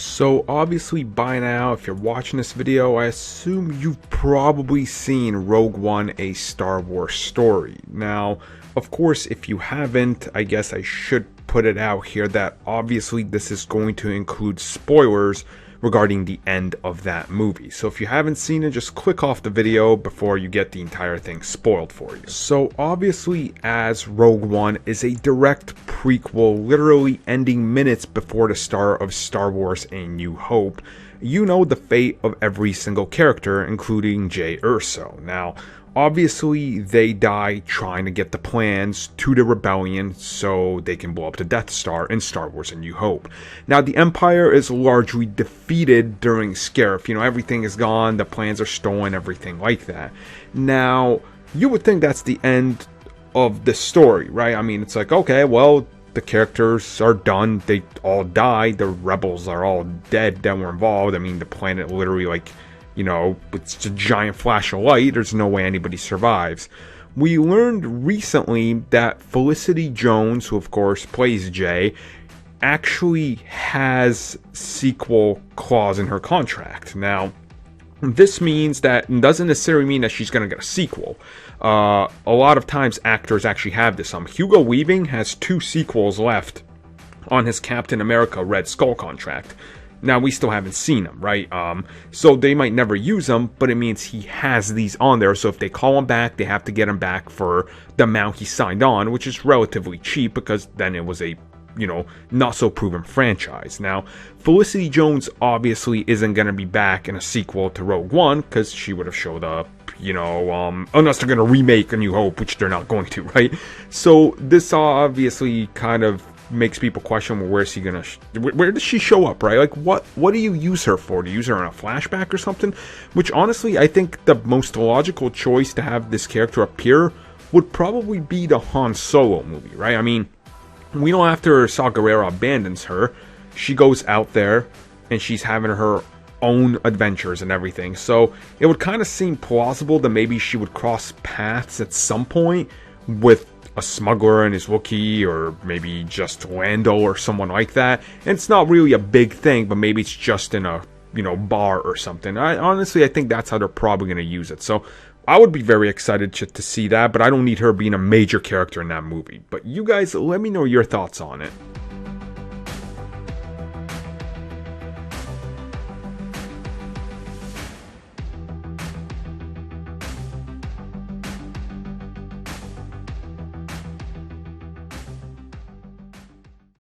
So obviously by now, if you're watching this video, I assume you've probably seen Rogue One, a Star Wars story. Now, of course, if you haven't, I guess I should put it out here that obviously this is going to include spoilers regarding the end of that movie. So if you haven't seen it, just click off the video before you get the entire thing spoiled for you. So obviously, as Rogue One is a direct prequel, literally ending minutes before the start of Star Wars A New Hope, you know the fate of every single character, including Jay Erso. Now, obviously, they die trying to get the plans to the rebellion so they can blow up the Death Star in Star Wars A New Hope. Now, the Empire is largely defeated during Scarif. You know, everything is gone, the plans are stolen, everything like that. Now, you would think that's the end of the story, right? I mean, it's like, okay, well, the characters are done, they all die, the rebels are all dead that were involved. I mean, the planet literally, like, you know, it's a giant flash of light. There's no way anybody survives. We learned recently that Felicity Jones, who of course plays Jay, actually has sequel clause in her contract. Now, this means that it doesn't necessarily mean that she's going to get a sequel. A lot of times actors actually have this. Hugo Weaving has 2 sequels left on his Captain America Red Skull contract. Now, we still haven't seen him, right? So they might never use him, but it means he has these on there. So if they call him back, they have to get him back for the amount he signed on, which is relatively cheap because then it was a, you know, not so proven franchise. Now, Felicity Jones obviously isn't going to be back in a sequel to Rogue One because she would have showed up, you know, unless they're going to remake A New Hope, which they're not going to, right? So this obviously kind of makes people question, well, where's he gonna where does she show up, right? Like, what do you use her for? Do you use her in a flashback or something? Which honestly, I think the most logical choice to have this character appear would probably be the Han Solo movie, right? I mean, we know after Saw Gerrera abandons her, she goes out there and she's having her own adventures and everything. So it would kind of seem plausible that maybe she would cross paths at some point with a smuggler and his Wookiee, or maybe just Lando or someone like that. And it's not really a big thing, but maybe it's just in a, you know, bar or something. I think that's how they're probably going to use it. So I would be very excited to see that, but I don't need her being a major character in that movie. But you guys, let me know your thoughts on it.